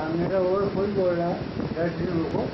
मेरा और कोई बोल रहा है 10 दिन रुको।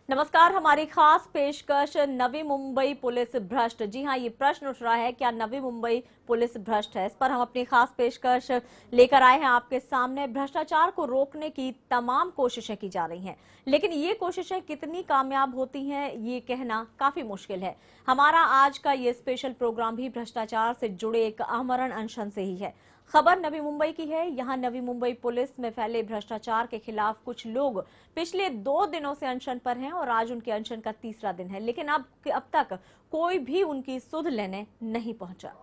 नमस्कार, हमारी खास पेशकश नवी मुंबई पुलिस भ्रष्ट। जी हां, ये प्रश्न उठ रहा है, क्या नवी मुंबई पुलिस भ्रष्ट है? इस पर हम अपनी खास पेशकश लेकर आए हैं आपके सामने। भ्रष्टाचार को रोकने की तमाम कोशिशें की जा रही हैं, लेकिन ये कोशिशें कितनी कामयाब होती हैं ये कहना काफी मुश्किल है। हमारा आज का ये स्पेशल प्रोग्राम भी भ्रष्टाचार से जुड़े एक आमरण अनशन से ही है। खबर नवी मुंबई की है। यहां नवी मुंबई पुलिस में फैले भ्रष्टाचार के खिलाफ कुछ लोग पिछले 2 दिनों से अनशन पर हैं और आज उनके अनशन का तीसरा दिन है, लेकिन अब तक कोई भी उनकी सुध लेने नहीं पहुंचा।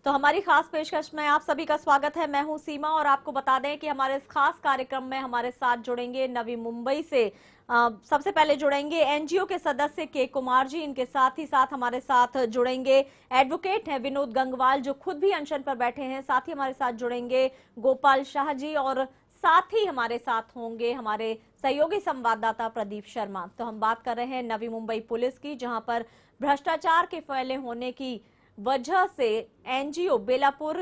तो हमारी खास पेशकश में आप सभी का स्वागत है। मैं हूं सीमा और आपको बता दें कि हमारे इस खास कार्यक्रम में हमारे साथ जुड़ेंगे नवी मुंबई से सबसे पहले जुड़ेंगे एनजीओ के सदस्य के कुमार जी। इनके साथ ही साथ हमारे साथ जुड़ेंगे एडवोकेट हैं विनोद गंगवाल, जो खुद भी अनशन पर बैठे हैं। साथ ही हमारे साथ जुड़ेंगे गोपाल शाह जी और साथ ही हमारे साथ होंगे हमारे सहयोगी संवाददाता प्रदीप शर्मा। तो हम बात कर रहे हैं नवी मुंबई पुलिस की, जहां पर भ्रष्टाचार के फैले होने की वजह से एनजीओ बेलापुर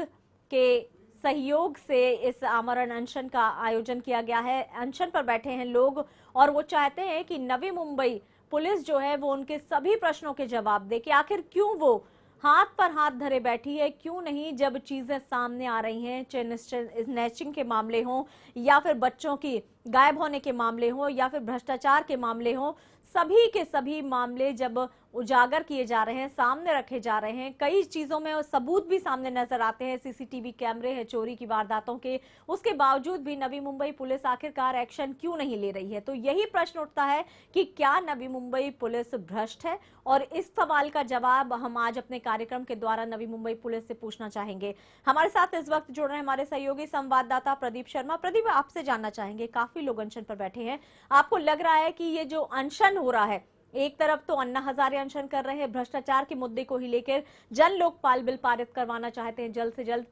के सहयोग से इस आमरण अनशन का आयोजन किया गया है। अनशन पर बैठे हैं लोग और वो चाहते हैं कि नवी मुंबई पुलिस जो है वो उनके सभी प्रश्नों के जवाब दे कि आखिर क्यों वो हाथ पर हाथ धरे बैठी है, क्यों नहीं जब चीजें सामने आ रही हैं, चेन स्नैचिंग के मामले हों या फिर बच्चों की गायब होने के मामले हों या फिर भ्रष्टाचार के मामले हों, सभी के सभी मामले जब उजागर किए जा रहे हैं, सामने रखे जा रहे हैं, कई चीजों में सबूत भी सामने नजर आते हैं, सीसीटीवी कैमरे हैं चोरी की वारदातों के, उसके बावजूद भी नवी मुंबई पुलिस आखिरकार एक्शन क्यों नहीं ले रही है? तो यही प्रश्न उठता है कि क्या नवी मुंबई पुलिस भ्रष्ट है? और इस सवाल का जवाब हम आज अपने कार्यक्रम के द्वारा नवी मुंबई पुलिस से पूछना चाहेंगे। हमारे साथ इस वक्त जुड़ रहे हैं हमारे सहयोगी संवाददाता प्रदीप शर्मा। प्रदीप, आपसे जानना चाहेंगे, काफी लोग अनशन पर बैठे हैं, आपको लग रहा है कि ये जो अनशन हो रहा है, एक तरफ तो अन्ना हजारे अनशन कर रहे हैं, भ्रष्टाचार के मुद्दे को ही लेकर जन लोकपाल बिल पारित करवाना चाहते हैं, जल्द से जल्द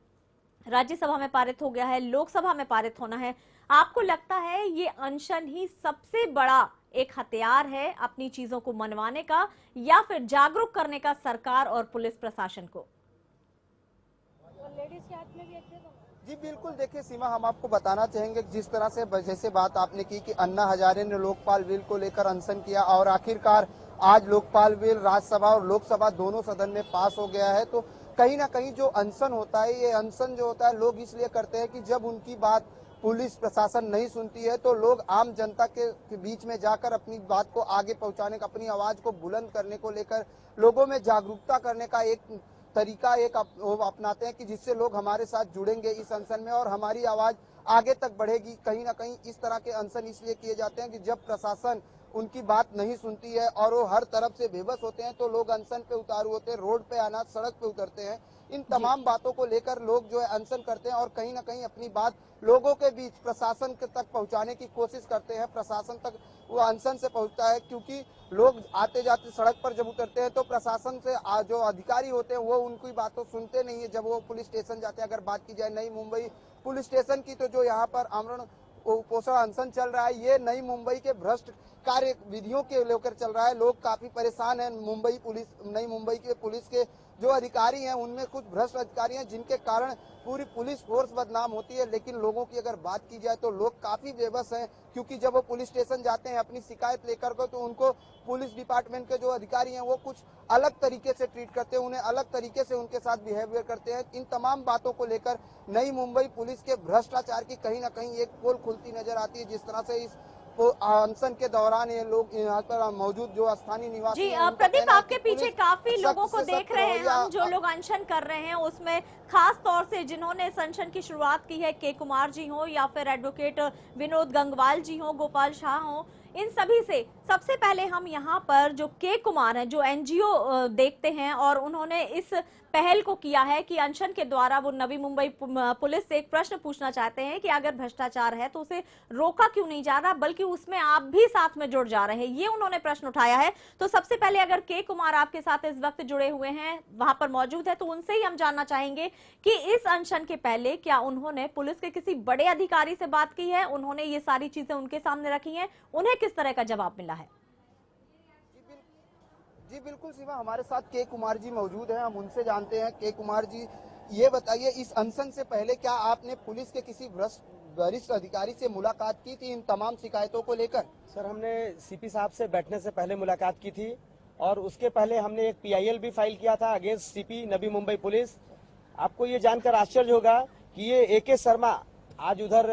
राज्यसभा में पारित हो गया है, लोकसभा में पारित होना है। आपको लगता है ये अनशन ही सबसे बड़ा एक हथियार है अपनी चीजों को मनवाने का, या फिर जागरूक करने का सरकार और पुलिस प्रशासन को? लेडीज के हाथ में भी जी बिल्कुल, देखिए सीमा, हम आपको बताना चाहेंगे जिस तरह से जैसे बात आपने की कि अन्ना हजारे ने लोकपाल बिल को लेकर अनशन किया और आखिरकार आज लोकपाल बिल राज्यसभा और लोकसभा दोनों सदन में पास हो गया है। तो कहीं ना कहीं जो अनशन होता है, ये अनशन जो होता है लोग इसलिए करते हैं कि जब उनकी बात पुलिस प्रशासन नहीं सुनती है तो लोग आम जनता के बीच में जाकर अपनी बात को आगे पहुंचाने का, अपनी आवाज को बुलंद करने को लेकर लोगों में जागरूकता करने का एक तरीका अपनाते हैं कि जिससे लोग हमारे साथ जुड़ेंगे इस अनशन में और हमारी आवाज आगे तक बढ़ेगी। कहीं ना कहीं इस तरह के अनशन इसलिए किए जाते हैं कि जब प्रशासन उनकी बात नहीं सुनती है और वो हर तरफ से बेबस होते हैं तो लोग अनशन पे उतारू होते हैं, रोड पे आना, सड़क पे उतरते हैं। इन तमाम बातों को लेकर लोग जो है अनशन करते हैं और कहीं ना कहीं अपनी बात लोगों के बीच प्रशासन के तक पहुंचाने की कोशिश करते हैं। प्रशासन तक वो अनशन से पहुंचता है क्योंकि लोग आते जाते सड़क पर जब उतरते हैं तो प्रशासन से जो अधिकारी होते हैं वो उनकी बातों सुनते नहीं है। जब वो पुलिस स्टेशन जाते हैं, अगर बात की जाए नई मुंबई पुलिस स्टेशन की, तो जो यहाँ पर आमरण पोषण अनशन चल रहा है, ये नई मुंबई के भ्रष्ट कार्य विधियों के लेकर चल रहा है। लोग काफी परेशान हैं। नई मुंबई के पुलिस के जो अधिकारी हैं उनमें कुछ भ्रष्ट अधिकारी हैं जिनके कारण पूरी पुलिस फोर्स बदनाम होती है। लेकिन लोगों की अगर बात की जाए तो लोग काफी बेबस हैं, क्योंकि जब वो पुलिस स्टेशन जाते हैं अपनी शिकायत लेकर को, तो उनको पुलिस डिपार्टमेंट के जो अधिकारी हैं वो कुछ अलग तरीके से ट्रीट करते हैं, उन्हें अलग तरीके से उनके साथ बिहेवियर करते हैं। इन तमाम बातों को लेकर नई मुंबई पुलिस के भ्रष्टाचार की कहीं ना कहीं एक पोल खुलती नजर आती है। जिस तरह से इस अनशन के दौरान ये लोग यहाँ पर मौजूद जो स्थानीय निवासी जी प्रदीप, आपके पीछे काफी लोगों को देख रहे हैं हम, जो लोग अनशन कर रहे हैं उसमें खास तौर से जिन्होंने इस अनशन की शुरुआत की है, के कुमार जी हो या फिर एडवोकेट विनोद गंगवाल जी हो, गोपाल शाह हो, इन सभी से सबसे पहले हम यहाँ पर जो के कुमार हैं, जो एनजीओ देखते हैं, और उन्होंने इस पहल को किया है कि अनशन के द्वारा वो नवी मुंबई पुलिस से एक प्रश्न पूछना चाहते हैं कि अगर भ्रष्टाचार है तो उसे रोका क्यों नहीं जा रहा, बल्कि उसमें आप भी साथ में जुड़ जा रहे हैं। ये उन्होंने प्रश्न उठाया है। तो सबसे पहले अगर के कुमार आपके साथ इस वक्त जुड़े हुए हैं, वहां पर मौजूद है, तो उनसे ही हम जानना चाहेंगे कि इस अनशन के पहले क्या उन्होंने पुलिस के किसी बड़े अधिकारी से बात की है, उन्होंने ये सारी चीजें उनके सामने रखी हैं, उन्हें किस तरह का जवाब मिला है? जी बिल्कुल सीमा, हमारे साथ के कुमार जी मौजूद हैं, हम उनसे जानते हैं। के कुमार जी, ये बताइए, इस अनशन से पहले क्या आपने पुलिस के किसी वरिष्ठ अधिकारी से मुलाकात की थी इन तमाम शिकायतों को लेकर? सर, हमने सीपी साहब से बैठने से पहले मुलाकात की थी और उसके पहले हमने एक PIL भी फाइल किया था अगेंस्ट सीपी नवी मुंबई पुलिस। आपको ये जानकर आश्चर्य होगा कि ये AK शर्मा आज उधर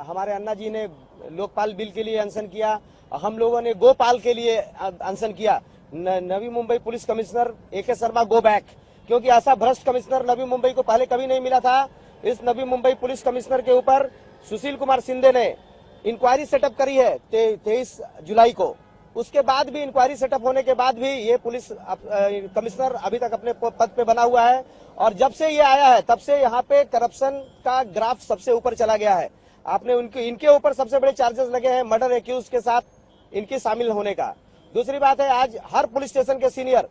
हमारे अन्ना जी ने लोकपाल बिल के लिए अनशन किया, हम लोगों ने गोपाल के लिए अनशन किया। Navi Mumbai police commissioner AK Sharma go back, क्योंकि ऐसा भ्रष्ट कमिश्नर नवी मुंबई को पहले कभी नहीं मिला था। इस नवी मुंबई पुलिस कमिश्नर के ऊपर सुशील कुमार शिंदे ने इंक्वायरी सेटअप करी है 23 जुलाई को। उसके बाद भी, इंक्वायरी सेटअप होने के बाद भी ये पुलिस कमिश्नर अभी तक अपने पद पे बना हुआ है। और जब से ये आया है तब से यहाँ पे करप्शन का ग्राफ सबसे ऊपर चला गया है। आपने इनके ऊपर सबसे बड़े चार्जेस लगे हैं मर्डर एक्यूज के साथ इनके शामिल होने का। दूसरी बात है, आज हर पुलिस स्टेशन के सीनियर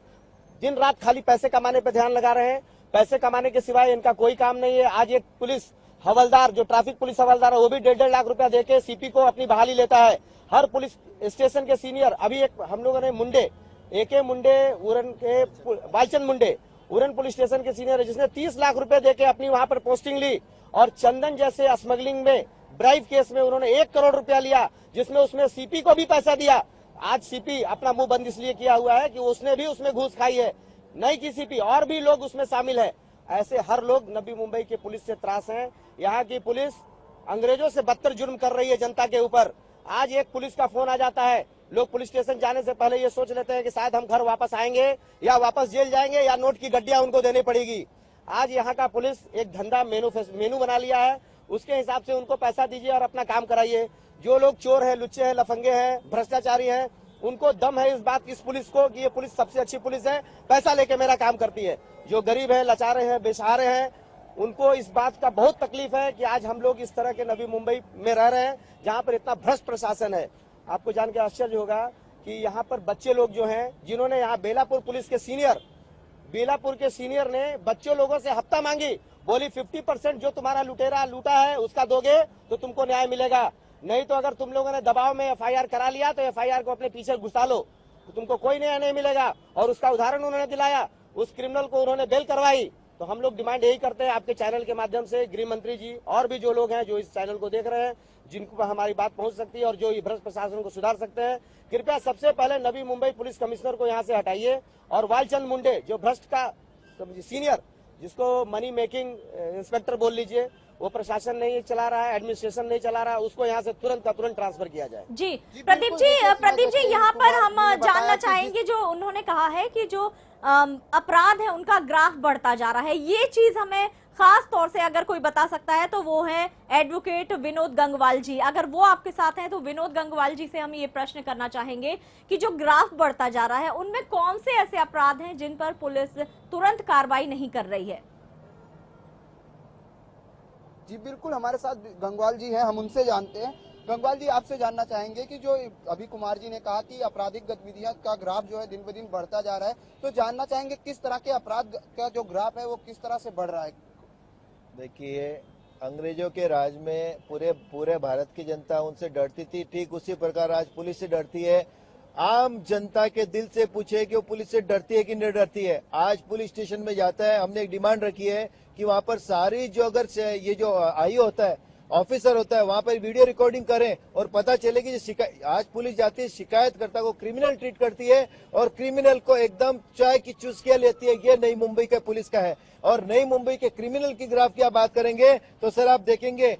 दिन रात खाली पैसे कमाने पे ध्यान लगा रहे हैं, पैसे कमाने के सिवाय इनका कोई काम नहीं है। आज एक पुलिस हवलदार, जो ट्रैफिक पुलिस हवलदार है, वो भी 1.5 लाख रुपया देके सीपी को अपनी बहाली लेता है। हर पुलिस स्टेशन के सीनियर, अभी एक हम लोगों ने मुंडे, AK मुंडे उरन के बालचंद मुंडे उरन पुलिस स्टेशन के सीनियर है, जिसने 30 लाख रुपए देके अपनी वहां पर पोस्टिंग ली। और चंदन जैसे स्मगलिंग में, ब्राइब केस में उन्होंने 1 करोड़ रुपया लिया, जिसमें उसमें सीपी को भी पैसा दिया। आज सीपी अपना मुंह बंद इसलिए किया हुआ है कि उसने भी उसमें घूस खाई है, नहीं कि सीपी, और भी लोग उसमें शामिल है। ऐसे हर लोग नवी मुंबई की पुलिस से त्रास हैं। यहाँ की पुलिस अंग्रेजों से बदतर जुर्म कर रही है जनता के ऊपर। आज एक पुलिस का फोन आ जाता है, लोग पुलिस स्टेशन जाने से पहले ये सोच लेते हैं कि शायद हम घर वापस आएंगे या वापस जेल जाएंगे या नोट की गड्डियां उनको देनी पड़ेगी। आज यहाँ का पुलिस एक धंधा मेनू बना लिया है, उसके हिसाब से उनको पैसा दीजिए और अपना काम कराइए। जो लोग चोर है, लुच्चे हैं, लफंगे हैं, भ्रष्टाचारी हैं, उनको दम है इस बात की, इस पुलिस को, कि ये पुलिस सबसे अच्छी पुलिस है, पैसा लेके मेरा काम करती है। जो गरीब है, लाचारे हैं, बेसहारे हैं, उनको इस बात का बहुत तकलीफ है कि आज हम लोग इस तरह के नवी मुंबई में रह रहे हैं जहां पर इतना भ्रष्ट प्रशासन है। आपको जान के आश्चर्य होगा कि यहाँ पर बच्चे लोग जो हैं, जिन्होंने यहाँ बेलापुर पुलिस के बेलापुर के सीनियर ने बच्चों लोगों से हफ्ता मांगी, बोली 50% जो तुम्हारा लूटा है उसका दोगे तो तुमको न्याय मिलेगा, नहीं तो अगर तुम लोगों ने दबाव में FIR करा लिया तो FIR को अपने पीछे घुसा लो तो तुमको कोई न्याय नहीं मिलेगा। और उसका उदाहरण उन्होंने दिलाया, उस क्रिमिनल को उन्होंने बेल करवाई। तो हम लोग डिमांड यही करते हैं आपके चैनल के माध्यम से, गृह मंत्री जी और भी जो लोग हैं जो इस चैनल को देख रहे हैं, जिनको पर हमारी बात पहुंच सकती है और जो भ्रष्ट प्रशासन को सुधार सकते हैं, कृपया सबसे पहले नवी मुंबई पुलिस कमिश्नर को यहाँ से हटाइए। और बालचंद मुंडे, जो भ्रष्ट का सीनियर, जिसको मनी मेकिंग इंस्पेक्टर बोल लीजिए, वो प्रशासन नहीं चला रहा है, एडमिनिस्ट्रेशन नहीं चला रहा है, उसको यहाँ से तुरंत का तुरंत ट्रांसफर किया जाए। जी प्रदीप जी यहाँ पर हम जानना चाहेंगे, जो उन्होंने कहा है कि जो अपराध है उनका ग्राफ बढ़ता जा रहा है, ये चीज हमें खास तौर से अगर कोई बता सकता है तो वो है एडवोकेट विनोद गंगवाल जी। अगर वो आपके साथ हैं तो विनोद गंगवाल जी से हम ये प्रश्न करना चाहेंगे कि जो ग्राफ बढ़ता जा रहा है उनमें कौन से ऐसे अपराध हैं जिन पर पुलिस तुरंत कार्रवाई नहीं कर रही है? जी बिल्कुल, हमारे साथ गंगवाल जी हैं, हम उनसे जानते हैं। गंगवाल जी, आपसे जानना चाहेंगे कि जो अभी कुमार जी ने कहा कि आपराधिक गतिविधियां का ग्राफ जो है दिन ब दिन बढ़ता जा रहा है, तो जानना चाहेंगे किस तरह के अपराध का जो ग्राफ है वो किस तरह से बढ़ रहा है? देखिए, अंग्रेजों के राज में पूरे भारत की जनता उनसे डरती थी, ठीक उसी प्रकार आज पुलिस से डरती है। आम जनता के दिल से पूछे कि वो पुलिस से डरती है कि नहीं डरती है। आज पुलिस स्टेशन में जाता है, हमने एक डिमांड रखी है कि वहाँ पर सारी जो अगर ये जो आईओ होता है, ऑफिसर होता है, वहाँ पर वीडियो रिकॉर्डिंग करें और पता चले कि आज पुलिस जाती है, शिकायतकर्ता को क्रिमिनल ट्रीट करती है और क्रिमिनल को एकदम चाय की चुस्कियां लेती है। ये नई मुंबई के पुलिस का है। और नई मुंबई के क्रिमिनल की ग्राफ की आप बात करेंगे तो सर आप देखेंगे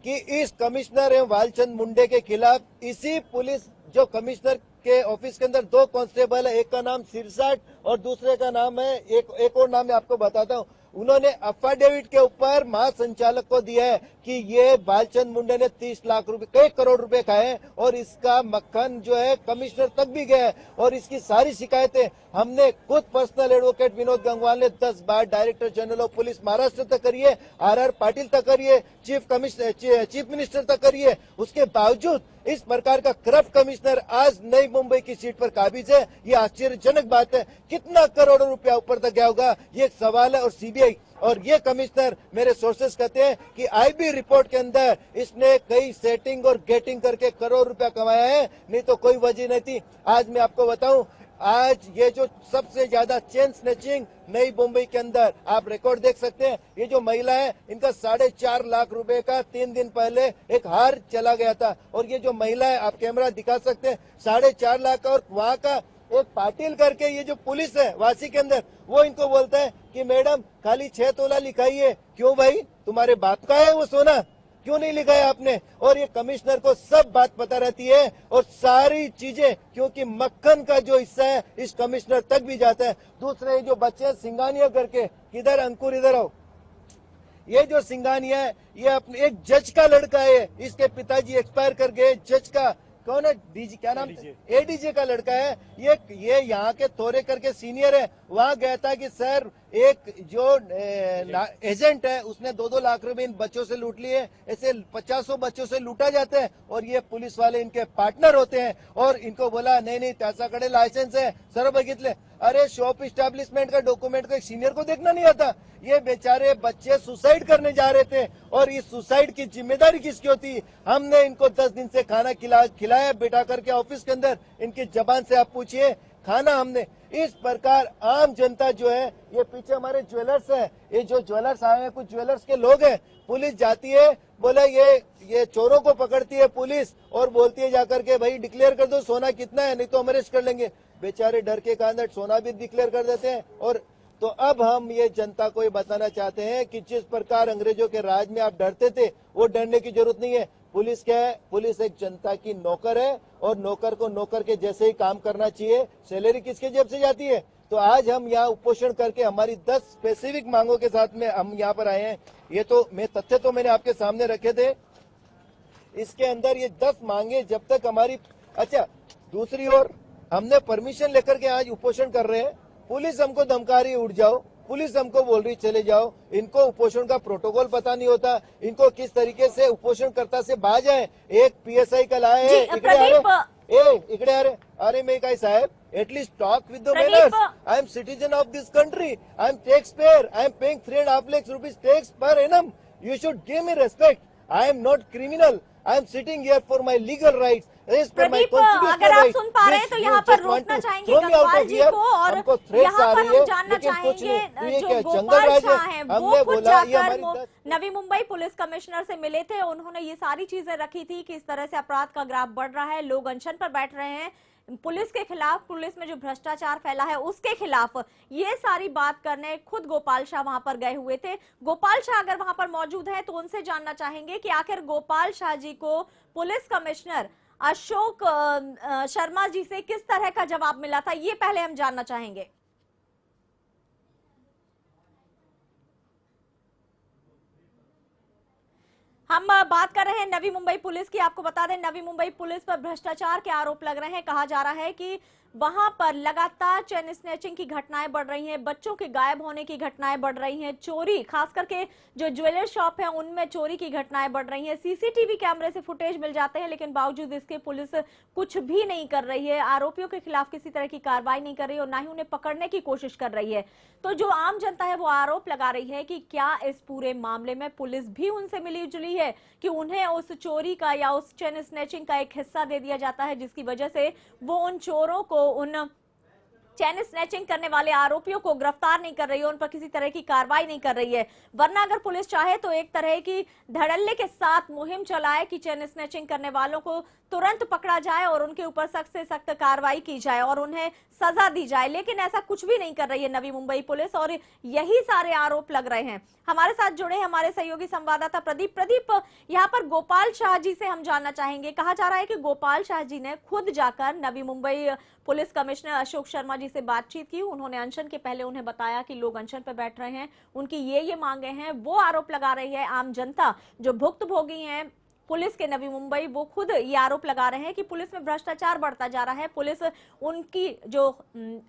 कि इस कमिश्नर एवं बालचंद मुंडे के खिलाफ इसी पुलिस जो कमिश्नर के ऑफिस के अंदर 2 कांस्टेबल है, एक का नाम सिरसाट और दूसरे का नाम है एक और नाम मैं आपको बताता हूँ, उन्होंने अफिडेविट के ऊपर महासंचालक को दिया है कि ये बालचंद मुंडे ने 30 लाख रुपए, कई करोड़ रुपए खाए और इसका मक्खन जो है कमिश्नर तक भी गया है। और इसकी सारी शिकायतें हमने खुद पर्सनल एडवोकेट विनोद गंगवाल ने 10 बार director general of police Maharashtra तक करी है, RR पाटिल तक करी है, चीफ मिनिस्टर तक करी है। उसके बावजूद इस प्रकार का करप्ट कमिश्नर आज नई मुंबई की सीट पर काबिज है, ये आश्चर्यजनक बात है। कितना करोड़ों रुपया ऊपर तक गया होगा, ये एक सवाल है। और सीबीआई और ये कमिश्नर, मेरे सोर्सेस कहते हैं कि आईबी रिपोर्ट के अंदर इसने कई सेटिंग और गेटिंग करके करोड़ रुपया कमाया है, नहीं तो कोई वजह नहीं थी। आज मैं आपको बताऊं, आज ये जो सबसे ज्यादा चेन स्नैचिंग नई मुंबई के अंदर आप रिकॉर्ड देख सकते हैं। ये जो महिला है, इनका 4.5 लाख रुपए का 3 दिन पहले एक हार चला गया था। और ये जो महिला है, आप कैमरा दिखा सकते हैं, 4.5 लाख का। और वहाँ का एक पाटिल करके ये जो पुलिस है वासी के अंदर, वो इनको बोलता है कि मैडम खाली 6 तोला लिखाई है। क्यों भाई, तुम्हारे बाप का है वो सोना, क्यों नहीं लिखा है आपने? और ये कमिश्नर को सब बात पता रहती है और सारी चीजें, क्योंकि मक्खन का जो हिस्सा है इस कमिश्नर तक भी जाता है। दूसरे जो बच्चे सिंघानिया करके, किधर अंकुर, इधर आओ। ये जो सिंघानिया है, ये अपने एक जज का लड़का है। इसके पिताजी एक्सपायर कर गए। जज का कौन है, डीजी, क्या नाम, एडीजे का लड़का है। ये यहाँ के थोड़े करके सीनियर है। वहाँ गया था कि सर एक जो एजेंट है उसने 2-2 लाख रुपए इन बच्चों से लूट लिए। ऐसे 50 बच्चों से लूटा जाता है और ये पुलिस वाले इनके पार्टनर होते हैं। और इनको बोला नहीं त्याच्याकडे लाइसेंस है, सर बघितले। अरे शॉप इस्टेब्लिशमेंट का डॉक्यूमेंट को एक सीनियर को देखना नहीं आता। ये बेचारे बच्चे सुसाइड करने जा रहे थे और इस सुसाइड की जिम्मेदारी किसकी होती? हमने इनको 10 दिन से खाना खिलाया बेटा करके ऑफिस के अंदर। इनकी जबान से आप पूछिए, खाना हमने। इस प्रकार आम जनता जो है, ये पीछे हमारे ज्वेलर्स है, ये जो ज्वेलर्स आए हैं, कुछ ज्वेलर्स के लोग हैं। पुलिस जाती है, बोले ये चोरों को पकड़ती है पुलिस और बोलती है जाकर के भाई डिक्लेयर कर दो सोना कितना है, नहीं तो हम अरेस्ट कर लेंगे। बेचारे डर के कारण सोना भी डिक्लेयर कर देते हैं। और तो अब हम ये जनता को ये बताना चाहते हैं कि जिस प्रकार अंग्रेजों के राज में आप डरते थे, वो डरने की जरूरत नहीं है। पुलिस क्या है? पुलिस एक जनता की नौकर है और नौकर को नौकर के जैसे ही काम करना चाहिए। सैलरी किसके जेब से जाती है? तो आज हम यहाँ उपोषण करके हमारी 10 स्पेसिफिक मांगों के साथ में हम यहाँ पर आए हैं। ये तो तथ्य तो मैंने आपके सामने रखे थे। इसके अंदर ये 10 मांगे जब तक हमारी, अच्छा दूसरी ओर हमने परमिशन लेकर के आज उपोषण कर रहे हैं। पुलिस हमको धमका रही है उठ जाओ, पुलिस हमको बोल रही चले जाओ। इनको उपोषण का प्रोटोकॉल पता नहीं होता, इनको किस तरीके से उपोषणकर्ता से बाज आए। एक पीएसआई कल आए हैं, इकडे अरे मैं काय साहेब, at least talk with the manners. I am citizen of this country, I am tax payer, I am paying 3.5 lakh rupees tax per annum. You should give me respect. I am not criminal, I am sitting here for my legal rights. Pradeep, अगर आप सुन पा रहे हैं तो यहाँ पर रोकना चाहेंगे गंगवाल जी को और यहाँ पर हम जानना चाहेंगे जो गोपाल शाह हैं वो खुद जाकर नवी मुंबई पुलिस कमिश्नर से मिले थे। उन्होंने ये सारी चीजें रखी थी कि इस तरह से अपराध का ग्राफ बढ़ रहा है, लोग अनशन पर बैठ रहे हैं पुलिस के खिलाफ, पुलिस में जो भ्रष्टाचार फैला है उसके खिलाफ। ये सारी बात करने खुद गोपाल शाह वहां पर गए हुए थे। गोपाल शाह अगर वहां पर मौजूद है तो उनसे जानना चाहेंगे कि आखिर गोपाल शाह जी को पुलिस कमिश्नर अशोक शर्मा जी से किस तरह का जवाब मिला था, ये पहले हम जानना चाहेंगे। हम बात कर रहे हैं नवी मुंबई पुलिस की। आपको बता दें नवी मुंबई पुलिस पर भ्रष्टाचार के आरोप लग रहे हैं। कहा जा रहा है कि वहां पर लगातार चेन स्नैचिंग की घटनाएं बढ़ रही हैं, बच्चों के गायब होने की घटनाएं बढ़ रही हैं, चोरी, खास करके जो ज्वेलर शॉप है उनमें चोरी की घटनाएं बढ़ रही हैं। सीसीटीवी कैमरे से फुटेज मिल जाते हैं लेकिन बावजूद इसके पुलिस कुछ भी नहीं कर रही है, आरोपियों के खिलाफ किसी तरह की कार्रवाई नहीं कर रही और ना ही उन्हें पकड़ने की कोशिश कर रही है। तो जो आम जनता है वो आरोप लगा रही है कि क्या इस पूरे मामले में पुलिस भी उनसे मिली जुली है कि उन्हें उस चोरी का या उस चेन स्नैचिंग का एक हिस्सा दे दिया जाता है जिसकी वजह से वो उन चोरों को, उन चैन स्नैचिंग करने वाले आरोपियों को गिरफ्तार नहीं कर रही है, उन पर किसी तरह की कार्रवाई नहीं कर रही है। वरना अगर पुलिस चाहे तो एक तरह की धड़ल्ले के साथ मुहिम चलाए कि चैन स्नैचिंग करने वालों को तुरंत पकड़ा जाए और उनके ऊपर सख्त से सख्त कार्रवाई की जाए और उन्हें सजा दी जाए, लेकिन ऐसा कुछ भी नहीं कर रही है नवी मुंबई पुलिस और यही सारे आरोप लग रहे हैं। हमारे साथ जुड़े हमारे सहयोगी संवाददाता प्रदीप, यहाँ पर गोपाल शाह जी से हम जानना चाहेंगे। कहा जा रहा है कि गोपाल शाह जी ने खुद जाकर नवी मुंबई पुलिस कमिश्नर अशोक शर्मा जी जी से बातचीत की। उन्होंने अनशन के पहले उन्हें बताया कि लोग अनशन पर बैठ रहे हैं, उनकी ये मांगे हैं। वो आरोप लगा रही है आम जनता जो भुक्तभोगी हैं पुलिस के नवी मुंबई, वो खुद ये आरोप लगा रहे हैं कि पुलिस में भ्रष्टाचार बढ़ता जा रहा है। पुलिस उनकी जो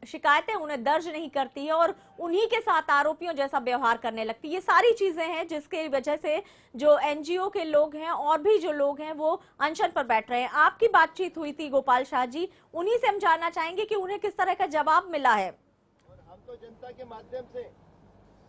शिकायतें उन्हें दर्ज नहीं करती है और उन्हीं के साथ आरोपियों जैसा व्यवहार करने लगती है। ये सारी चीजें हैं जिसकी वजह से जो एनजीओ के लोग हैं और भी जो लोग हैं वो अनशन पर बैठ रहे हैं। आपकी बातचीत हुई थी गोपाल शाह जी, उन्हीं से हम जानना चाहेंगे कि उन्हें किस तरह का जवाब मिला है। और हम तो जनता के माध्यम से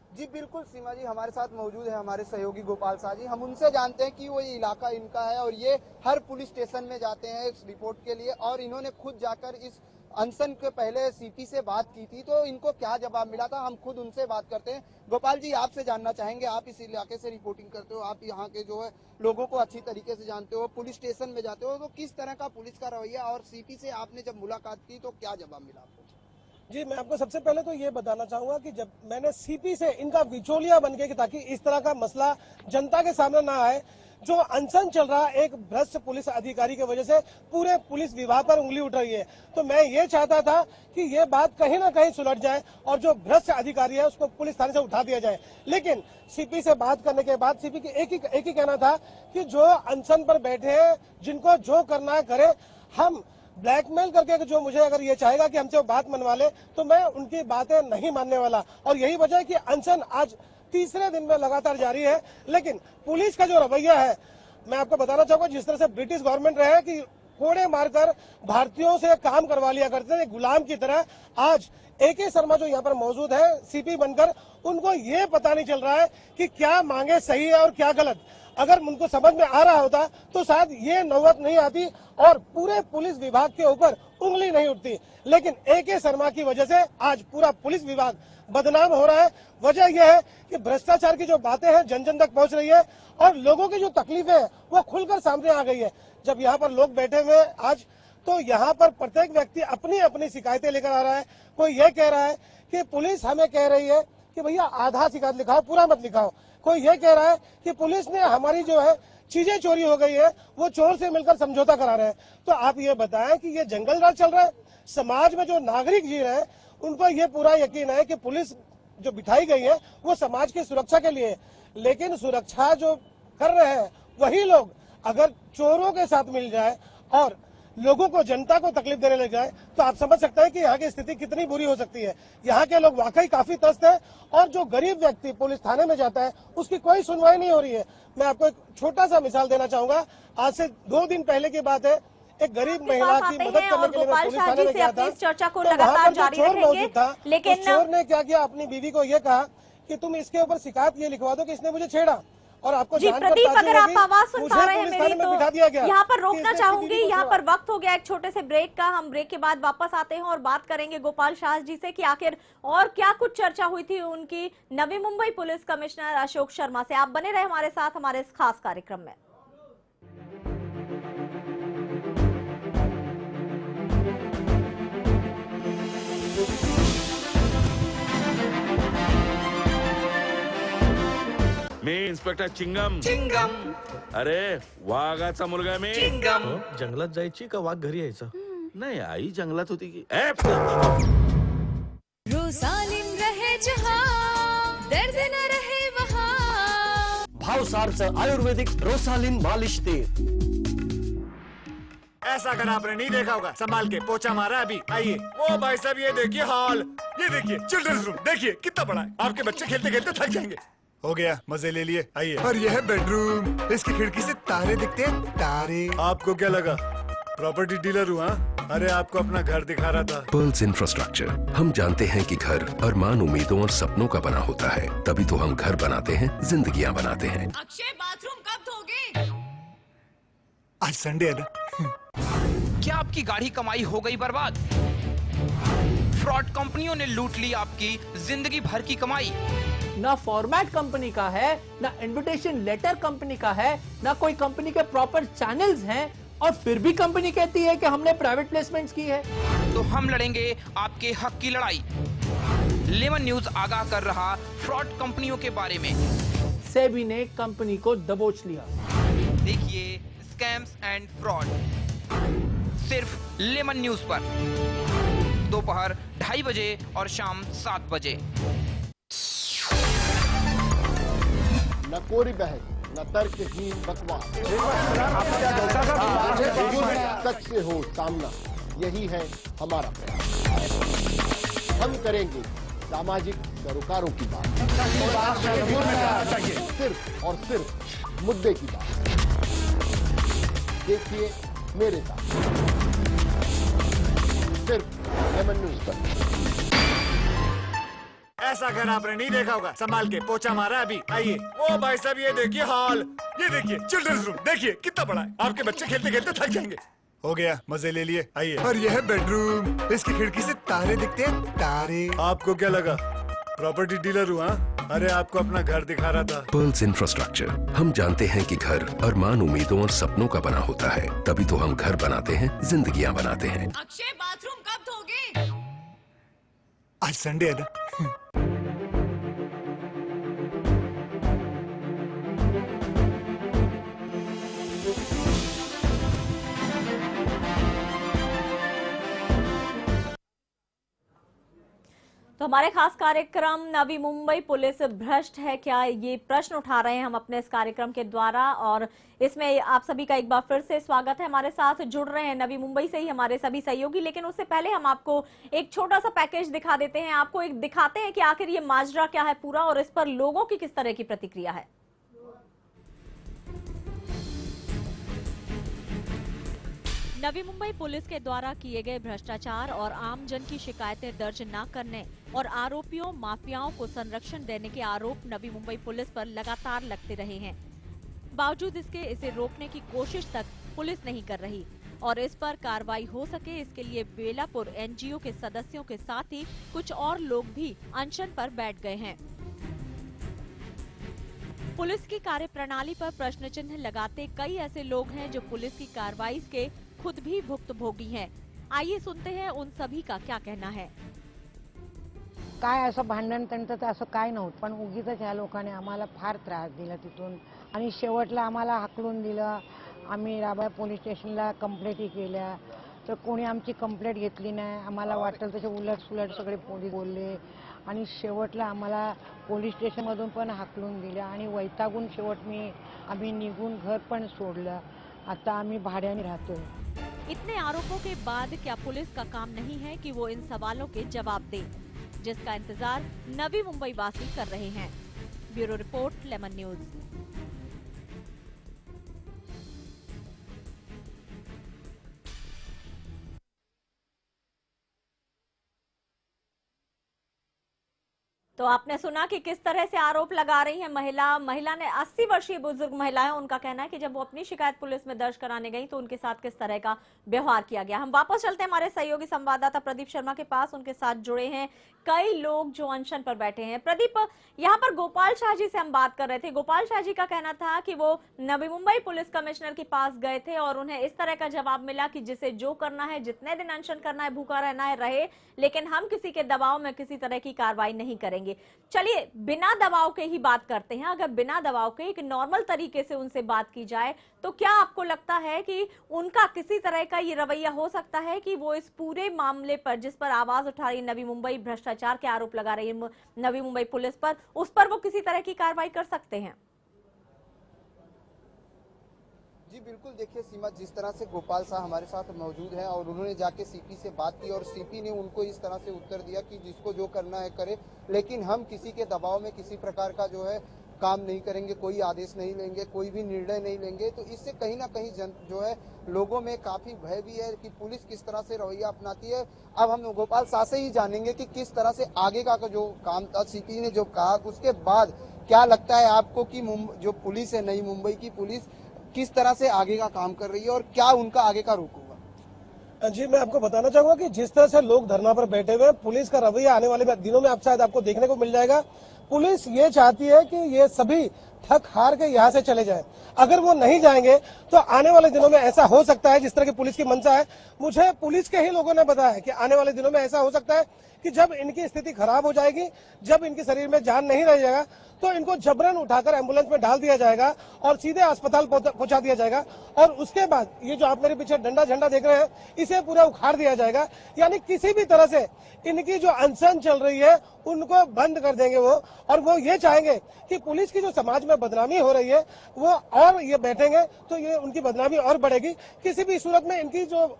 जी बिल्कुल सीमा जी हमारे साथ मौजूद है हमारे सहयोगी गोपाल शाह जी। हम उनसे जानते हैं कि वो ये इलाका इनका है और ये हर पुलिस स्टेशन में जाते हैं इस रिपोर्ट के लिए, और इन्होंने खुद जाकर इस अनशन के पहले सीपी से बात की थी, तो इनको क्या जवाब मिला था हम खुद उनसे बात करते हैं। गोपाल जी आपसे जानना चाहेंगे, आप इस इलाके से रिपोर्टिंग करते हो, आप यहाँ के जो है लोगों को अच्छी तरीके से जानते हो, पुलिस स्टेशन में जाते हो, तो किस तरह का पुलिस का रवैया और सीपी से आपने जब मुलाकात की तो क्या जवाब मिला आपको? जी, मैं आपको सबसे पहले तो ये बताना चाहूंगा कि जब मैंने सीपी से इनका बिचौलिया बन के, ताकि इस तरह का मसला जनता के सामने ना आए, जो अनशन चल रहा एक भ्रष्ट पुलिस अधिकारी की वजह से पूरे पुलिस विभाग पर उंगली उठ रही है, तो मैं ये चाहता था कि ये बात कहीं ना कहीं सुलझ जाए और जो भ्रष्ट अधिकारी है उसको पुलिस थाने से उठा दिया जाए। लेकिन सीपी से बात करने के बाद सीपी की एक ही कहना था कि जो अनशन पर बैठे हैं जिनको जो करना है करे, हम ब्लैकमेल करके जो मुझे अगर ये चाहेगा कि हमसे वो बात मनवा ले तो मैं उनकी बातें नहीं मानने वाला। और यही वजह है कि अनशन आज तीसरे दिन में लगातार जारी है। लेकिन पुलिस का जो रवैया है, मैं आपको बताना चाहूंगा, जिस तरह से ब्रिटिश गवर्नमेंट रहे कि कोड़े मारकर भारतीयों से काम करवा लिया करते थे गुलाम की तरह, आज AK शर्मा जो यहाँ पर मौजूद है सीपी बनकर, उनको ये पता नहीं चल रहा है कि क्या मांगे सही है और क्या गलत। अगर उनको समझ में आ रहा होता तो शायद ये नौबत नहीं आती और पूरे पुलिस विभाग के ऊपर उंगली नहीं उठती। लेकिन AK शर्मा की वजह से आज पूरा पुलिस विभाग बदनाम हो रहा है। वजह यह है कि भ्रष्टाचार की जो बातें हैं जन जन तक पहुंच रही है और लोगों की जो तकलीफें हैं वो खुलकर सामने आ गई है। जब यहाँ पर लोग बैठे हुए आज, तो यहाँ पर प्रत्येक व्यक्ति अपनी अपनी शिकायतें लेकर आ रहा है। कोई ये कह रहा है कि पुलिस हमें कह रही है कि भैया आधा शिकायत लिखाओ, पूरा मत लिखाओ। कोई ये कह रहा है कि पुलिस ने हमारी जो है चीजें चोरी हो गई है, वो चोर से मिलकर समझौता करा रहे हैं। तो आप ये बताएं कि ये जंगल राज चल रहा है? समाज में जो नागरिक जी रहे हैं उनको ये पूरा यकीन है कि पुलिस जो बिठाई गई है वो समाज की सुरक्षा के लिए, लेकिन सुरक्षा जो कर रहे हैं वही लोग अगर चोरों के साथ मिल जाए और लोगों को, जनता को तकलीफ देने लग जाए तो आप समझ सकते हैं कि यहाँ की स्थिति कितनी बुरी हो सकती है। यहाँ के लोग वाकई काफी त्रस्त है और जो गरीब व्यक्ति पुलिस थाने में जाता है उसकी कोई सुनवाई नहीं हो रही है। मैं आपको एक छोटा सा मिसाल देना चाहूंगा। आज से 2 दिन पहले की बात है, एक गरीब महिला की मदद करने के लिए मैं पुलिस थाने में गया था, चर्चा को तो वहाँ लगातार पर जो जारी चोर रखेंगे, मौजूद था, लेकिन उस चोर ने क्या किया, अपनी बीवी को ये कहा कि तुम इसके ऊपर शिकायत ये लिखवा दो कि इसने मुझे छेड़ा। और आपको जी प्रदीप, अगर आप आवाज सुन पा रहे हैं मेरी, तो यहाँ पर रोकना चाहूंगी। यहाँ पर वक्त हो गया एक छोटे से ब्रेक का। हम ब्रेक के बाद वापस आते हैं और बात करेंगे गोपाल शाह जी से कि आखिर और क्या कुछ चर्चा हुई थी उनकी नवी मुंबई पुलिस कमिश्नर अशोक शर्मा से। आप बने रहे हमारे साथ हमारे इस खास कार्यक्रम में। मी इन्स्पेक्टर चिंगम। अरे वाघाचा मुलगा मी। जंगलात जायची का वाघ घरी यायचा? नाही, आई जंगलात होती की रोसालिन रहे जहां, दर्द न रहे वहां। भावसारचं आयुर्वेदिक रोसालिन मालिश तेल। ऐसा अगर आपने नहीं देखा होगा, संभाल के पोछा मारा अभी। आइए, ओ भाई साहब ये देखिए हॉल, ये देखिए चिल्ड्रंस रूम, देखिए कितना बड़ा है। आपके बच्चे खेलते खेलते थक जाएंगे। हो गया, मजे ले लिए। आइए। और ये है बेडरूम, इसकी खिड़की से तारे दिखते हैं, तारे। आपको क्या लगा प्रॉपर्टी डीलर हूँ? अरे आपको अपना घर दिखा रहा था। पर्ल्स इंफ्रास्ट्रक्चर, हम जानते हैं कि घर अरमान, उम्मीदों और सपनों का बना होता है, तभी तो हम घर बनाते हैं, जिंदगियां बनाते हैं। अक्षय बाथरूम कब धोगे? आज संडे है ना। क्या आपकी गाढ़ी कमाई हो गई बर्बाद? फ्रॉड कंपनियों ने लूट ली आपकी जिंदगी भर की कमाई। ना फॉर्मेट कंपनी का है, ना इनविटेशन लेटर कंपनी का है, ना कोई कंपनी के प्रॉपर चैनल्स हैं, और फिर भी कंपनी कहती है कि हमने प्राइवेट प्लेसमेंट्स की है। तो हम लड़ेंगे आपके हक की लड़ाई। लेमन न्यूज आगाह कर रहा फ्रॉड कंपनियों के बारे में। सेबी ने कंपनी को दबोच लिया। देखिए स्कैम्स एंड फ्रॉड सिर्फ लेमन न्यूज पर। दोपहर 2:30 बजे और शाम 7 बजे। न कोरी बहस, न तर्कहीन बकवास, सच से हो सामना, यही है हमारा प्रयास। हम करेंगे सामाजिक सरोकारों की बात, सिर्फ और सिर्फ मुद्दे की बात। देखिए मेरे साथ सिर्फ लेमन न्यूज पर। ऐसा घर आपने नहीं देखा होगा, संभाल के पोछा मारा अभी। आइए। ओ भाई साहब ये देखिए हॉल, ये देखिए चिल्ड्रंस रूम, देखिए कितना बड़ा है। आपके बच्चे खेलते खेलते थक जाएंगे। हो गया, मजे ले लिए। आइए। और ये है बेडरूम, इसकी खिड़की से तारे दिखते हैं, तारे। आपको क्या लगा प्रॉपर्टी डीलर हुआ? अरे आपको अपना घर दिखा रहा था। पर्ल्स इंफ्रास्ट्रक्चर, हम जानते हैं कि घर अरमान, उम्मीदों और सपनों का बना होता है, तभी तो हम घर बनाते हैं, जिंदगियां बनाते हैं। अक्षय बाथरूम कब धोगे? आज संडे है ना। तो हमारे खास कार्यक्रम नवी मुंबई पुलिस भ्रष्ट है क्या, ये प्रश्न उठा रहे हैं हम अपने इस कार्यक्रम के द्वारा। और इसमें आप सभी का एक बार फिर से स्वागत है। हमारे साथ जुड़ रहे हैं नवी मुंबई से ही हमारे सभी सहयोगी, लेकिन उससे पहले हम आपको एक छोटा सा पैकेज दिखा देते हैं। आपको एक दिखाते हैं कि आखिर ये माजरा क्या है पूरा और इस पर लोगों की किस तरह की प्रतिक्रिया है। नवी मुंबई पुलिस के द्वारा किए गए भ्रष्टाचार और आम जन की शिकायतें दर्ज न करने और आरोपियों माफियाओं को संरक्षण देने के आरोप नवी मुंबई पुलिस पर लगातार लगते रहे हैं। बावजूद इसके इसे रोकने की कोशिश तक पुलिस नहीं कर रही और इस पर कार्रवाई हो सके इसके लिए बेलापुर एनजीओ के सदस्यों के साथ ही कुछ और लोग भी अनशन पर बैठ गए हैं। पुलिस की कार्यप्रणाली पर प्रश्न चिन्ह लगाते कई ऐसे लोग हैं जो पुलिस की कार्रवाई के खुद भी भुक्तभोगी हैं। आइए सुनते हैं उन सभी का क्या कहना है। काय असं भांडण त्यांचं असं काय नव्हतं, पण उगीच ह्या लोकांनी आम्हाला फार त्रास दिला तिथून आणि शेवटला आम्हाला हाकलून दिलं। आम्ही राबा पोलीस स्टेशनला कंप्लेंटी केल्या तर कोणी आमची कंप्लेंट घेतली नाही। आम्हाला वाटलं तसे उलट सुलट सगळे पोलीस बोलले आणि शेवटला आम्हाला पोलीस स्टेशनमधून पण हाकलून दिलं आणि वैतागून शेवट आम्ही निघून घर पण सोडलं। आता आम्ही भाड्याने राहतोय। इतने आरोपों के बाद क्या पुलिस का काम नहीं है कि वो इन सवालों के जवाब दे, जिसका इंतजार नवी मुंबई वासी कर रहे हैं। Bureau report, lemon news. तो आपने सुना कि किस तरह से आरोप लगा रही है महिला ने 80 वर्षीय बुजुर्ग महिला है। उनका कहना है कि जब वो अपनी शिकायत पुलिस में दर्ज कराने गई तो उनके साथ किस तरह का व्यवहार किया गया। हम वापस चलते हैं हमारे सहयोगी संवाददाता प्रदीप शर्मा के पास। उनके साथ जुड़े हैं कई लोग जो अनशन पर बैठे हैं। प्रदीप, यहाँ पर गोपाल शाह जी से हम बात कर रहे थे। गोपाल शाह जी का कहना था कि वो नवी मुंबई पुलिस कमिश्नर के पास गए थे और उन्हें इस तरह का जवाब मिला कि जिसे जो करना है, जितने दिन अनशन करना है, भूखा रहना है रहे, लेकिन हम किसी के दबाव में किसी तरह की कार्रवाई नहीं करेंगे। चलिए बिना दबाव के ही बात करते हैं। अगर बिना दबाव के एक नॉर्मल तरीके से उनसे बात की जाए तो क्या आपको लगता है कि उनका किसी तरह का ये रवैया हो सकता है कि वो इस पूरे मामले पर जिस पर आवाज उठा रही नवी मुंबई, भ्रष्टाचार के आरोप लगा रही है नवी मुंबई पुलिस पर, उस पर वो किसी तरह की कार्रवाई कर सकते हैं? जी बिल्कुल, देखिए सीमा, जिस तरह से गोपाल शाह हमारे साथ मौजूद हैं और उन्होंने जाके सीपी से बात की और सीपी ने उनको इस तरह से उत्तर दिया कि जिसको जो करना है करे, लेकिन हम किसी के दबाव में किसी प्रकार का जो है काम नहीं करेंगे, कोई आदेश नहीं लेंगे, कोई भी निर्णय नहीं लेंगे। तो इससे कहीं ना कहीं जो है लोगों में काफी भय भी है कि पुलिस किस तरह से रवैया अपनाती है। अब हम गोपाल शाह से ही जानेंगे कि किस तरह से आगे का जो काम था, सीपी ने जो कहा, उसके बाद क्या लगता है आपको कि जो पुलिस है, नई मुंबई की पुलिस किस तरह से आगे का काम कर रही है और क्या उनका आगे का रुख होगा? जी, मैं आपको बताना चाहूंगा कि जिस तरह से लोग धरना पर बैठे हुए हैं, पुलिस का रवैया आने वाले दिनों में आप शायद आपको देखने को मिल जाएगा। पुलिस ये चाहती है कि ये सभी थक हार के यहाँ से चले जाएं। अगर वो नहीं जाएंगे तो आने वाले दिनों में ऐसा हो सकता है, जिस तरह की पुलिस की मंशा है, मुझे पुलिस के ही लोगों ने बताया है कि आने वाले दिनों में ऐसा हो सकता है कि जब इनकी स्थिति खराब हो जाएगी, जब इनके शरीर में जान नहीं रह जाएगा, तो इनको जबरन उठाकर एम्बुलेंस में डाल दिया जाएगा और सीधे अस्पताल पहुंचा दिया जाएगा। और उसके बाद ये जो आप मेरे पीछे डंडा झंडा देख रहे हैं, इसे पूरा उखाड़ दिया जाएगा। यानी किसी भी तरह से इनकी जो अनशन चल रही है उनको बंद कर देंगे वो। और वो ये चाहेंगे कि पुलिस की जो समाज में बदनामी हो रही है वो और ये बैठेंगे तो ये उनकी बदनामी और बढ़ेगी। किसी भी सूरत में इनकी जो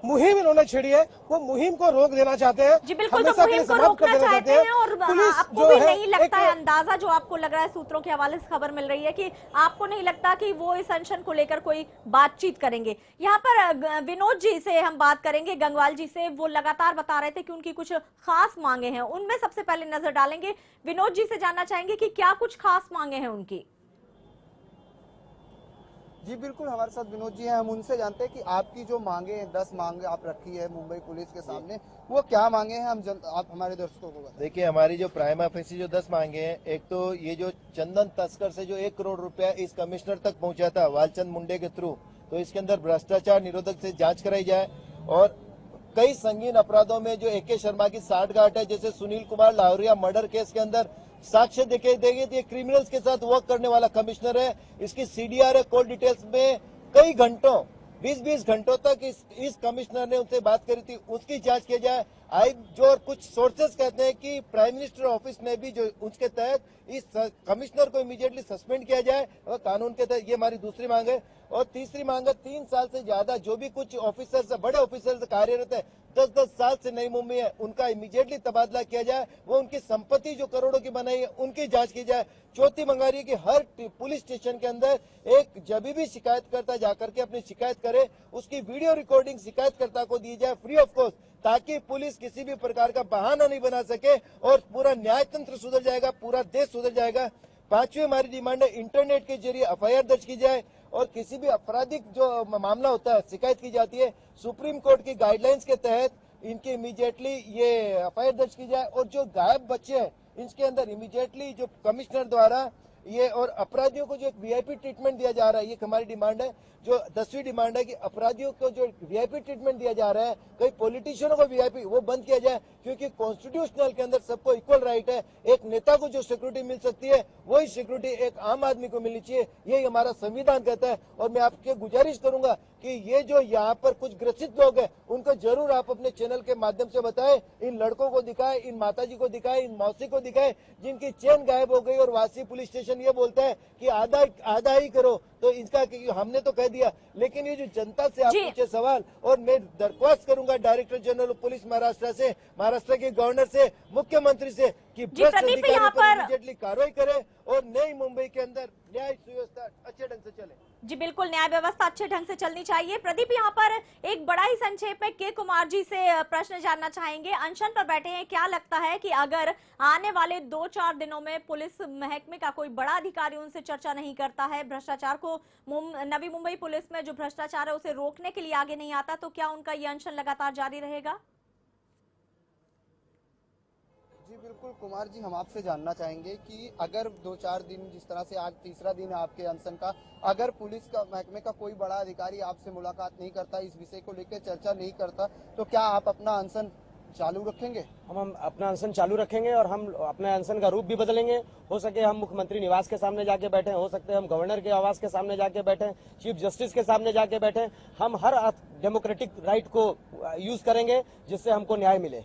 मुहिम इन्होंने छेड़ी है वो मुहिम को रोक देना चाहते हैं। जी बिल्कुल, तो मुहिम को रोकना चाहते हैं। और आपको भी नहीं लगता है, अंदाजा जो आपको लग रहा है सूत्रों के हवाले से खबर मिल रही है, कि आपको नहीं लगता कि वो इस अनशन को लेकर कोई बातचीत करेंगे? यहाँ पर विनोद जी से हम बात करेंगे, गंगवाल जी से। वो लगातार बता रहे थे कि उनकी कुछ खास मांगे हैं, उनमें सबसे पहले नजर डालेंगे। विनोद जी से जानना चाहेंगे कि क्या कुछ खास मांगे हैं उनकी। जी बिल्कुल, हमारे साथ विनोद जी हैं। हम उनसे जानते हैं कि आपकी जो मांगे 10 मांगे आप रखी है मुंबई पुलिस के सामने, वो क्या मांगे हैं, आप हमारे दर्शकों को बताएं। देखिए, हमारी जो प्राइमा फेसी जो 10 मांगे हैं, एक तो ये जो चंदन तस्कर से जो 1 करोड़ रुपया इस कमिश्नर तक पहुंचा था वालचंद मुंडे के थ्रू, तो इसके अंदर भ्रष्टाचार निरोधक से जांच कराई जाए। और कई संगीन अपराधों में जो AK शर्मा की साठगांठ है, जैसे सुनील कुमार लाहौरिया मर्डर केस के अंदर साक्ष्य दिखाई देंगे तो ये क्रिमिनल्स के साथ वर्क करने वाला कमिश्नर है। इसकी CDR है, कॉल डिटेल्स में कई घंटों 20-20 घंटों तक इस कमिश्नर ने उनसे बात करी थी, उसकी जांच की जाए। जो कुछ सोर्सेस कहते हैं कि प्राइम मिनिस्टर ऑफिस ने भी जो उसके तहत इस कमिश्नर को इमीडिएटली सस्पेंड किया जाए और कानून के तहत, ये हमारी दूसरी मांग है। और तीसरी मांग है 3 साल से ज्यादा जो भी कुछ ऑफिसर्स बड़े ऑफिसर्स कार्यरत है, 10-10 साल से नई मुंबई है, उनका इमीडिएटली तबादला किया जाए। वो उनकी संपत्ति जो करोड़ों की बनाई है उनकी जांच की जाए। चौथी मांग रही है कि हर पुलिस स्टेशन के अंदर एक जब भी शिकायतकर्ता जाकर के अपनी शिकायत करे, उसकी वीडियो रिकॉर्डिंग शिकायतकर्ता को दी जाए फ्री ऑफ कॉस्ट, ताकि पुलिस किसी भी प्रकार का बहाना नहीं बना सके और पूरा न्याय तंत्र सुधर जाएगा, पूरा देश सुधर जाएगा। 5वीं हमारी डिमांड है FIR के जरिए FIR दर्ज की जाए और किसी भी आपराधिक जो मामला होता है, शिकायत की जाती है, सुप्रीम कोर्ट की गाइडलाइंस के तहत इनकी इमीडिएटली ये FIR दर्ज की जाए। और जो गायब बच्चे हैं इसके अंदर इमीडिएटली जो कमिश्नर द्वारा ये और अपराधियों को जो एक VIP ट्रीटमेंट दिया जा रहा है, ये हमारी डिमांड है। जो 10वीं डिमांड है कि अपराधियों को जो VIP ट्रीटमेंट दिया जा रहा है, कई पॉलिटिशियनों को VIP वो बंद किया जाए, क्योंकि कॉन्स्टिट्यूशनल के अंदर सबको इक्वल राइट है। एक नेता को जो सिक्योरिटी मिल सकती है वही सिक्योरिटी एक आम आदमी को मिलनी चाहिए, यही हमारा संविधान कहता है। और मैं आपके गुजारिश करूंगा कि ये जो यहाँ पर कुछ ग्रसित लोग हैं उनको जरूर आप अपने चैनल के माध्यम से बताएं, इन लड़कों को दिखाएं, इन माताजी को दिखाएं, इन मौसी को दिखाएं जिनकी चेन गायब हो गई और वासी पुलिस स्टेशन ये बोलता है कि आधा ही करो, तो इसका हमने तो कह दिया। लेकिन ये जो जनता से आप पूछे सवाल, और मैं दरख्वास्त करूंगा director general of police Maharashtra से, महाराष्ट्र के गवर्नर से, मुख्यमंत्री से कि भ्रष्ट अधिकारियों पर इमीडिएटली कार्रवाई करे और नई मुंबई के अंदर न्याय व्यवस्था अच्छे ढंग से चले। जी बिल्कुल, न्याय व्यवस्था अच्छे ढंग से चलनी चाहिए। प्रदीप, यहाँ पर एक बड़ा ही संक्षेप में के कुमार जी से प्रश्न जानना चाहेंगे। अनशन पर बैठे हैं, क्या लगता है कि अगर आने वाले 2-4 दिनों में पुलिस महकमे का कोई बड़ा अधिकारी उनसे चर्चा नहीं करता है, भ्रष्टाचार को, नवी मुंबई पुलिस में जो भ्रष्टाचार है उसे रोकने के लिए आगे नहीं आता, तो क्या उनका ये अनशन लगातार जारी रहेगा? जी बिल्कुल कुमार जी, हम आपसे जानना चाहेंगे कि अगर 2-4 दिन, जिस तरह से आज तीसरा दिन है आपके अनशन का, अगर पुलिस का महकमे का कोई बड़ा अधिकारी आपसे मुलाकात नहीं करता, इस विषय को लेकर चर्चा नहीं करता, तो क्या आप अपना अनशन चालू रखेंगे? हम अपना अनशन चालू रखेंगे और हम अपने अनशन का रूप भी बदलेंगे। हो सके हम मुख्यमंत्री निवास के सामने जाके बैठे, हो सकते हैं हम गवर्नर के आवास के सामने जाके बैठे, चीफ जस्टिस के सामने जाके बैठे। हम हर डेमोक्रेटिक राइट को यूज करेंगे जिससे हमको न्याय मिले।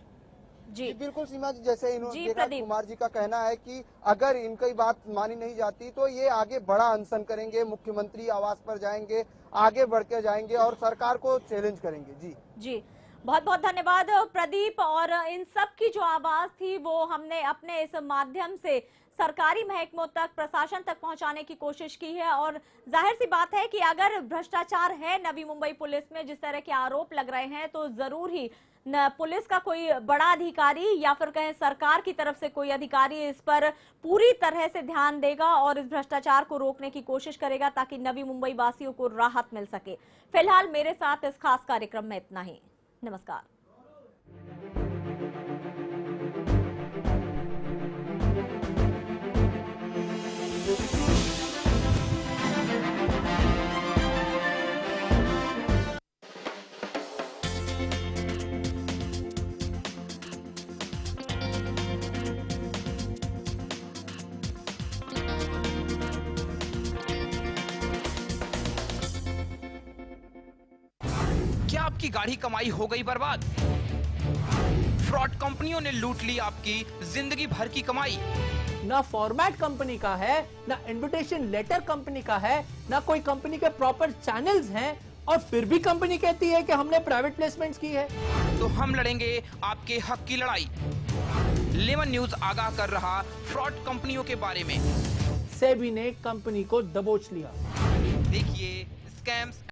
जी बिल्कुल सीमा जी, जैसे इन्होंने कुमार जी का कहना है कि अगर इनकी बात मानी नहीं जाती तो ये आगे बड़ा अनशन करेंगे, मुख्यमंत्री आवास पर जाएंगे, आगे बढ़ के जाएंगे और सरकार को चैलेंज करेंगे। जी बहुत बहुत धन्यवाद प्रदीप। और इन सब की जो आवाज थी वो हमने अपने इस माध्यम से सरकारी महकमों तक, प्रशासन तक पहुंचाने की कोशिश की है। और जाहिर सी बात है कि अगर भ्रष्टाचार है नवी मुंबई पुलिस में, जिस तरह के आरोप लग रहे हैं, तो जरूर ही पुलिस का कोई बड़ा अधिकारी या फिर कहें सरकार की तरफ से कोई अधिकारी इस पर पूरी तरह से ध्यान देगा और इस भ्रष्टाचार को रोकने की कोशिश करेगा, ताकि नवी मुंबई वासियों को राहत मिल सके। फिलहाल मेरे साथ इस खास कार्यक्रम में इतना ही। नमस्कार। आपकी गाढ़ी कमाई हो गई बर्बाद? फ्रॉड कंपनियों ने लूट ली आपकी जिंदगी भर की कमाई। ना फॉर्मेट कंपनी का है, ना इनविटेशन लेटर कंपनी का है, ना कोई कंपनी के प्रॉपर चैनल्स हैं, और फिर भी कंपनी कहती है कि हमने प्राइवेट प्लेसमेंट्स की है। तो हम लड़ेंगे आपके हक की लड़ाई। लेमन न्यूज आगाह कर रहा फ्रॉड कंपनियों के बारे में। सेबी ने कंपनी को दबोच लिया। देखिए स्कैम्स